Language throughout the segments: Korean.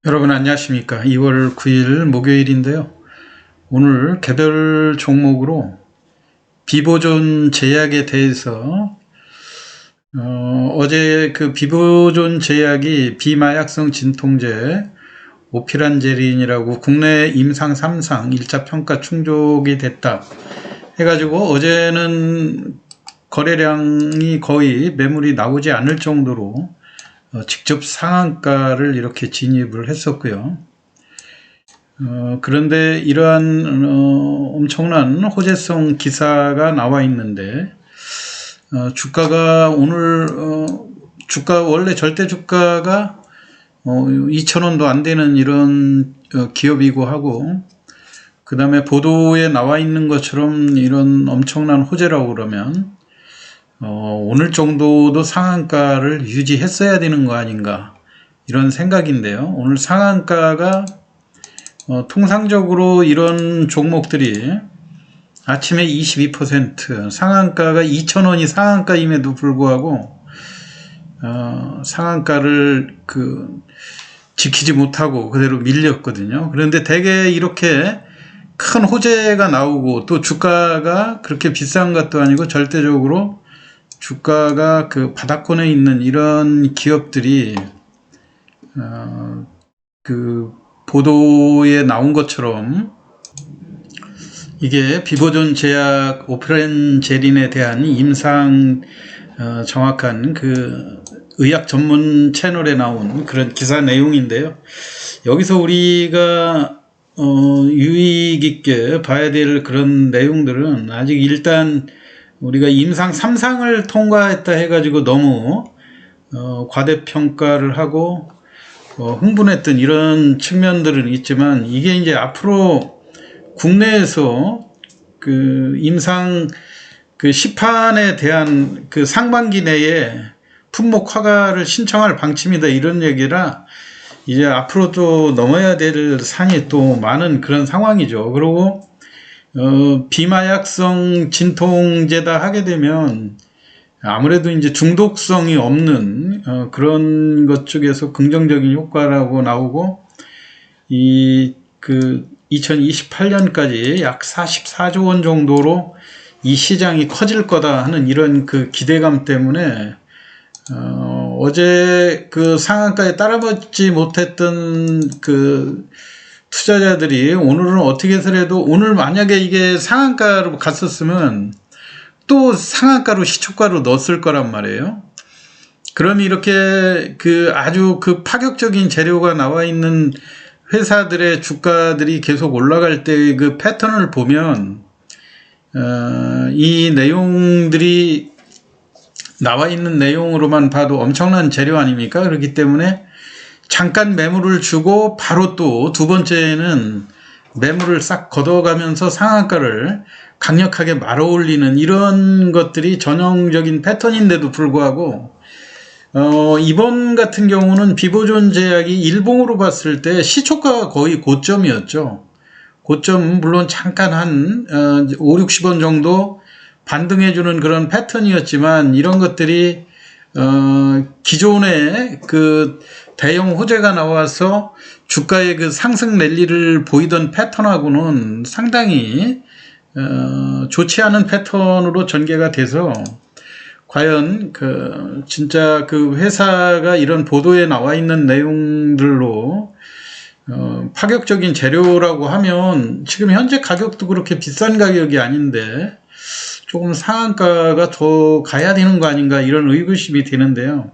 여러분 안녕하십니까. 2월 9일 목요일인데요. 오늘 개별 종목으로 비보존 제약에 대해서 어제 그 비보존 제약이 비마약성 진통제 오피란제린이라고 국내 임상 3상 1차 평가 충족이 됐다 해가지고 어제는 거래량이 거의 매물이 나오지 않을 정도로 직접 상한가를 이렇게 진입을 했었고요. 그런데 이러한 엄청난 호재성 기사가 나와 있는데 주가가 오늘 주가 원래 절대 주가가 2,000원도 안 되는 이런 기업이고 하고, 그 다음에 보도에 나와 있는 것처럼 이런 엄청난 호재라고 그러면 오늘 정도도 상한가를 유지했어야 되는 거 아닌가 이런 생각인데요. 오늘 상한가가 통상적으로 이런 종목들이 아침에 22% 상한가가 2,000원이 상한가임에도 불구하고 상한가를 지키지 못하고 그대로 밀렸거든요. 그런데 대개 이렇게 큰 호재가 나오고 또 주가가 그렇게 비싼 것도 아니고 절대적으로 주가가 그 바닥권에 있는 이런 기업들이 그 보도에 나온 것처럼 이게 비보존 제약 오피란제린에 대한 임상 정확한 그 의학 전문 채널에 나온 그런 기사 내용인데요. 여기서 우리가 유익 있게 봐야 될 그런 내용들은 아직 일단 우리가 임상 3상을 통과했다 해가지고 너무 과대평가를 하고 흥분했던 이런 측면들은 있지만, 이게 이제 앞으로 국내에서 그 임상 그 시판에 대한 그 상반기 내에 품목 허가를 신청할 방침이다 이런 얘기라 이제 앞으로 또 넘어야 될 산이 또 많은 그런 상황이죠. 그리고 비마약성 진통제다 하게 되면 아무래도 이제 중독성이 없는 그런 것 쪽에서 긍정적인 효과라고 나오고, 2028년까지 약 44조 원 정도로 이 시장이 커질 거다 하는 이런 그 기대감 때문에 어제 그 상한가에 따라붙지 못했던 그 투자자들이 오늘은 어떻게 해서라도, 오늘 만약에 이게 상한가로 갔었으면 또 상한가로 시초가로 넣었을 거란 말이에요. 그럼 이렇게 그 아주 그 파격적인 재료가 나와 있는 회사들의 주가들이 계속 올라갈 때 그 패턴을 보면 이 내용들이 나와 있는 내용으로만 봐도 엄청난 재료 아닙니까? 그렇기 때문에 잠깐 매물을 주고 바로 또 두 번째는 매물을 싹 걷어가면서 상한가를 강력하게 말아올리는 이런 것들이 전형적인 패턴인데도 불구하고 이번 같은 경우는 비보존 제약이 일봉으로 봤을 때 시초가가 거의 고점이었죠. 고점 물론 잠깐 한 5, 60원 정도 반등해주는 그런 패턴이었지만, 이런 것들이 기존에 그 대형 호재가 나와서 주가의 그 상승 랠리를 보이던 패턴하고는 상당히 좋지 않은 패턴으로 전개가 돼서, 과연 진짜 그 회사가 이런 보도에 나와 있는 내용들로 파격적인 재료라고 하면 지금 현재 가격도 그렇게 비싼 가격이 아닌데 조금 상한가가 더 가야 되는 거 아닌가 이런 의구심이 드는데요.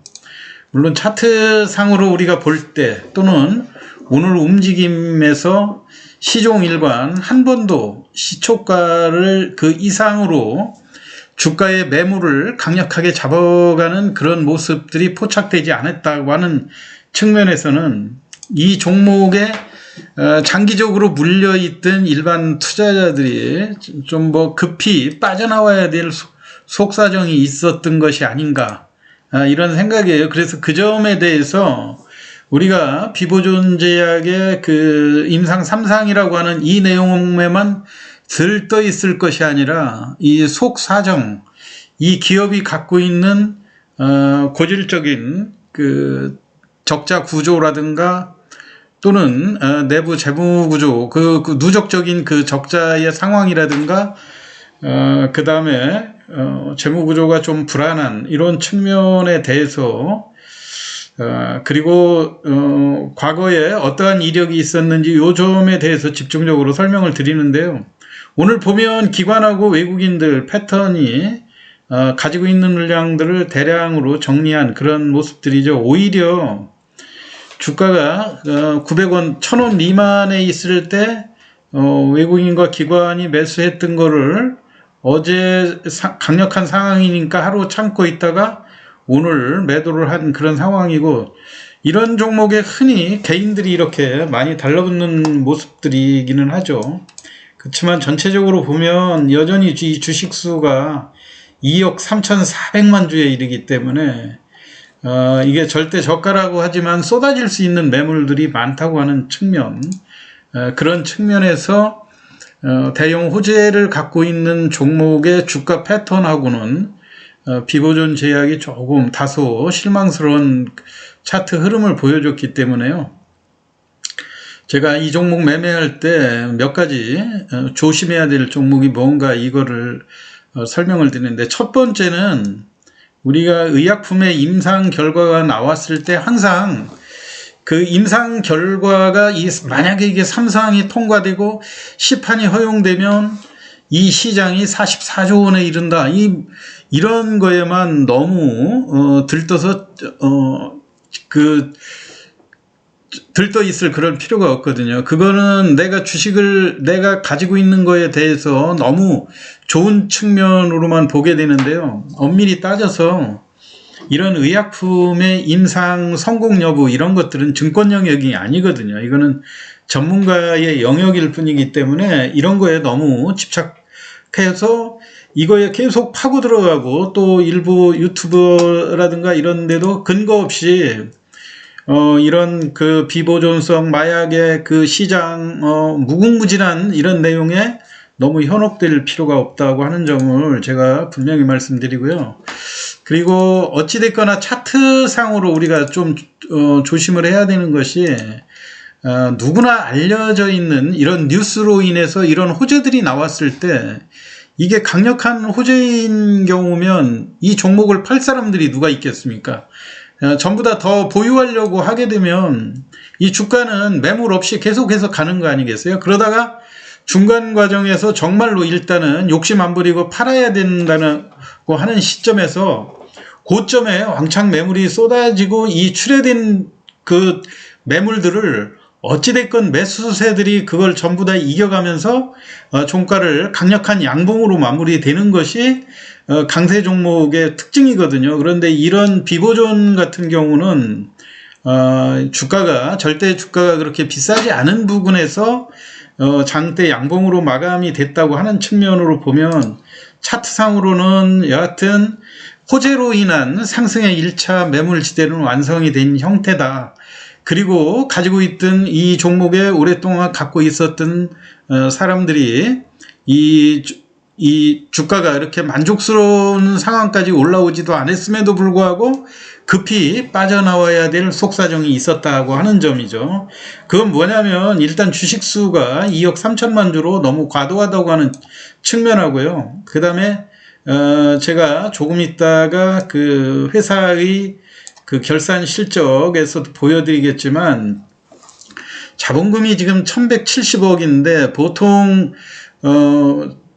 물론 차트상으로 우리가 볼 때 또는 오늘 움직임에서 시종일관 한 번도 시초가를 그 이상으로 주가의 매물을 강력하게 잡아가는 그런 모습들이 포착되지 않았다고 하는 측면에서는 이 종목에 장기적으로 물려있던 일반 투자자들이 좀 급히 빠져나와야 될 속사정이 있었던 것이 아닌가 이런 생각이에요. 그래서 그 점에 대해서 우리가 비보존 제약의 그 임상 3상이라고 하는 이 내용에만 들떠 있을 것이 아니라 이 속사정, 이 기업이 갖고 있는 고질적인 그 적자 구조라든가 또는 내부 재무구조, 그 누적적인 그 적자의 상황이라든가 그 다음에 재무구조가 좀 불안한 이런 측면에 대해서 그리고 과거에 어떠한 이력이 있었는지 요 점에 대해서 집중적으로 설명을 드리는데요. 오늘 보면 기관하고 외국인들 패턴이 가지고 있는 물량들을 대량으로 정리한 그런 모습들이죠. 오히려 주가가 900원, 1000원 미만에 있을 때 외국인과 기관이 매수했던 거를 어제 강력한 상황이니까 하루 참고 있다가 오늘 매도를 한 그런 상황이고, 이런 종목에 흔히 개인들이 이렇게 많이 달라붙는 모습들이기는 하죠. 그렇지만 전체적으로 보면 여전히 이 주식수가 2억 3,400만 주에 이르기 때문에 이게 절대 저가라고 하지만 쏟아질 수 있는 매물들이 많다고 하는 측면, 그런 측면에서 대형 호재를 갖고 있는 종목의 주가 패턴하고는 비보존 제약이 조금 다소 실망스러운 차트 흐름을 보여줬기 때문에요. 제가 이 종목 매매할 때 몇 가지 조심해야 될 종목이 뭔가 이거를 설명을 드리는데, 첫 번째는 우리가 의약품의 임상 결과가 나왔을 때 항상 그 임상 결과가 만약에 이게 3상이 통과되고 시판이 허용되면 이 시장이 44조 원에 이른다. 이런 거에만 너무 들떠서 들떠 있을 그런 필요가 없거든요. 그거는 내가 주식을 내가 가지고 있는 거에 대해서 너무 좋은 측면으로만 보게 되는데요. 엄밀히 따져서 이런 의약품의 임상 성공 여부 이런 것들은 증권 영역이 아니거든요. 이거는 전문가의 영역일 뿐이기 때문에 이런 거에 너무 집착해서 이거에 계속 파고 들어가고, 또 일부 유튜브라든가 이런 데도 근거 없이 이런 그 비보존성 마약의 그 시장 무궁무진한 이런 내용에 너무 현혹될 필요가 없다고 하는 점을 제가 분명히 말씀드리고요. 그리고 어찌됐거나 차트상으로 우리가 좀 조심을 해야 되는 것이, 누구나 알려져 있는 이런 뉴스로 인해서 이런 호재들이 나왔을 때 이게 강력한 호재인 경우면 이 종목을 팔 사람들이 누가 있겠습니까? 전부 다 더 보유하려고 하게 되면 이 주가는 매물 없이 계속해서 가는 거 아니겠어요? 그러다가 중간 과정에서 정말로 일단은 욕심 안 부리고 팔아야 된다고 하는 시점에서 고점에 왕창 매물이 쏟아지고 이 출회된 그 매물들을 어찌됐건 매수세들이 그걸 전부 다 이겨가면서 종가를 강력한 양봉으로 마무리되는 것이 강세 종목의 특징이거든요. 그런데 이런 비보존 같은 경우는 주가가 절대 주가가 그렇게 비싸지 않은 부분에서 장대 양봉으로 마감이 됐다고 하는 측면으로 보면, 차트상으로는 여하튼 호재로 인한 상승의 1차 매물지대는 완성이 된 형태다. 그리고 가지고 있던 이 종목에 오랫동안 갖고 있었던 사람들이 이 주가가 이렇게 만족스러운 상황까지 올라오지도 않았음에도 불구하고 급히 빠져나와야 될 속사정이 있었다고 하는 점이죠. 그건 뭐냐면 일단 주식수가 2억 3천만 주로 너무 과도하다고 하는 측면하고요. 그 다음에 제가 조금 있다가 그 회사의 그 결산 실적에서도 보여드리겠지만, 자본금이 지금 1170억인데 보통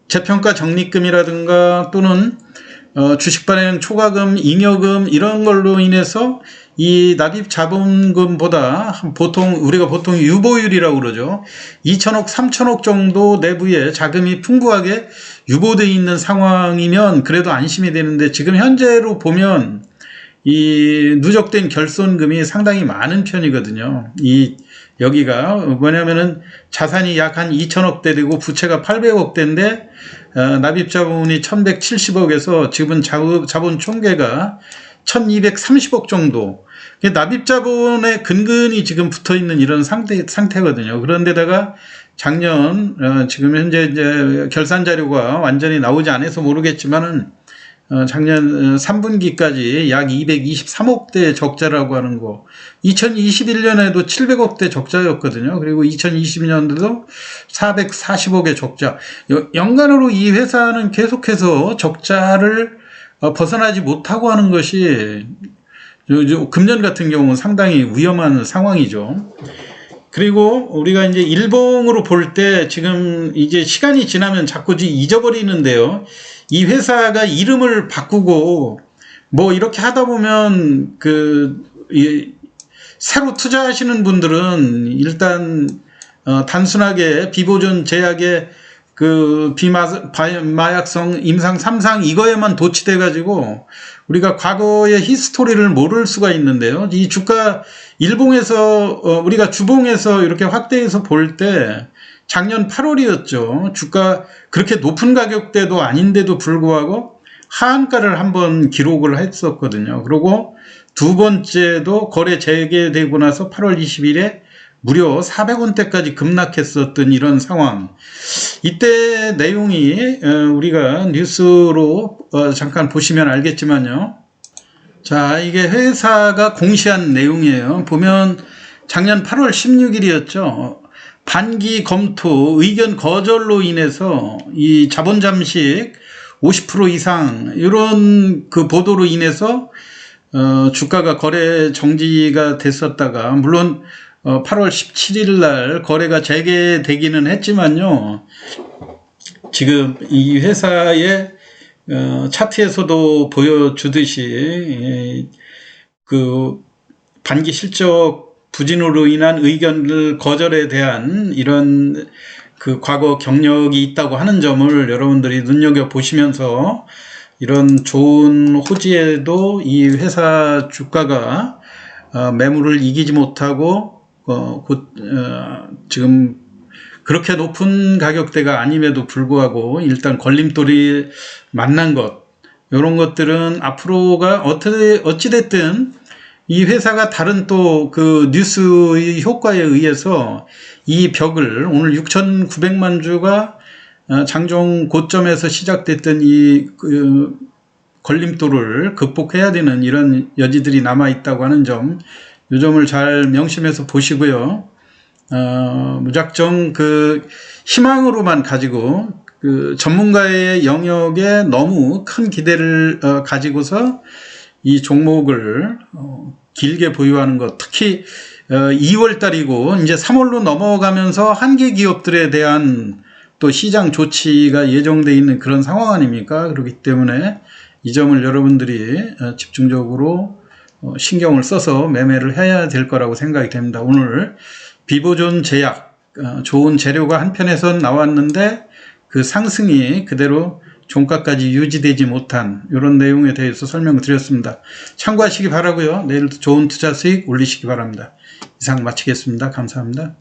재평가 적립금이라든가 또는 주식 발행 초과금, 잉여금 이런 걸로 인해서 이 납입 자본금보다 우리가 보통 유보율이라고 그러죠. 2천억, 3천억 정도 내부에 자금이 풍부하게 유보되어 있는 상황이면 그래도 안심이 되는데, 지금 현재로 보면 이 누적된 결손금이 상당히 많은 편이거든요. 여기가 뭐냐면은 자산이 약 한 2천억대 되고 부채가 800억대인데 납입자본이 1170억에서 지금 자본 총계가 1230억 정도. 납입자본에 근근히 지금 붙어 있는 이런 상태거든요. 그런데다가 작년 지금 현재 이제 결산 자료가 완전히 나오지 않아서 모르겠지만은 작년 3분기까지 약 223억대 적자라고 하는 거, 2021년에도 700억대 적자였거든요. 그리고 2022년도도 440억의 적자. 연간으로 이 회사는 계속해서 적자를 벗어나지 못하고 하는 것이 금년 같은 경우는 상당히 위험한 상황이죠. 그리고 우리가 이제 일봉으로 볼 때 지금 이제 시간이 지나면 자꾸 잊어버리는데요. 이 회사가 이름을 바꾸고 뭐 이렇게 하다 보면 새로 투자하시는 분들은 일단 단순하게 비보존 제약의 비마약성 임상 3상 이거에만 도취돼 가지고 우리가 과거의 히스토리를 모를 수가 있는데요. 이 주가 일봉에서 우리가 주봉에서 이렇게 확대해서 볼 때 작년 8월이었죠. 주가 그렇게 높은 가격대도 아닌데도 불구하고 하한가를 한번 기록을 했었거든요. 그리고 두 번째도 거래 재개되고 나서 8월 20일에 무려 400원대까지 급락했었던 이런 상황. 이때 내용이 우리가 뉴스로 잠깐 보시면 알겠지만요. 자, 이게 회사가 공시한 내용이에요. 보면 작년 8월 16일이었죠. 반기 검토 의견 거절로 인해서 이 자본 잠식 50% 이상 이런 보도로 인해서 주가가 거래 정지가 됐었다가 물론 8월 17일 날 거래가 재개되기는 했지만요. 지금 이 회사의 차트에서도 보여주듯이 반기 실적 부진으로 인한 의견을 거절에 대한 이런 과거 경력이 있다고 하는 점을 여러분들이 눈여겨보시면서 이런 좋은 호지에도 이 회사 주가가 매물을 이기지 못하고 지금 그렇게 높은 가격대가 아님에도 불구하고 일단 걸림돌이 만난 것, 이런 것들은 앞으로가 어찌됐든 이 회사가 다른 또 뉴스의 효과에 의해서 이 벽을 오늘 6,900만 주가 장중 고점에서 시작됐던 이 걸림돌을 극복해야 되는 이런 여지들이 남아 있다고 하는 점, 이 점을 잘 명심해서 보시고요. 무작정 희망으로만 가지고 전문가의 영역에 너무 큰 기대를 가지고서 이 종목을 길게 보유하는 것, 특히 2월 달이고 이제 3월로 넘어가면서 한계 기업들에 대한 또 시장 조치가 예정되어 있는 그런 상황 아닙니까? 그렇기 때문에 이 점을 여러분들이 집중적으로 신경을 써서 매매를 해야 될 거라고 생각이 됩니다. 오늘 비보존 제약, 좋은 재료가 한편에선 나왔는데 그 상승이 그대로 종가까지 유지되지 못한 이런 내용에 대해서 설명을 드렸습니다. 참고하시기 바라고요. 내일도 좋은 투자 수익 올리시기 바랍니다. 이상 마치겠습니다. 감사합니다.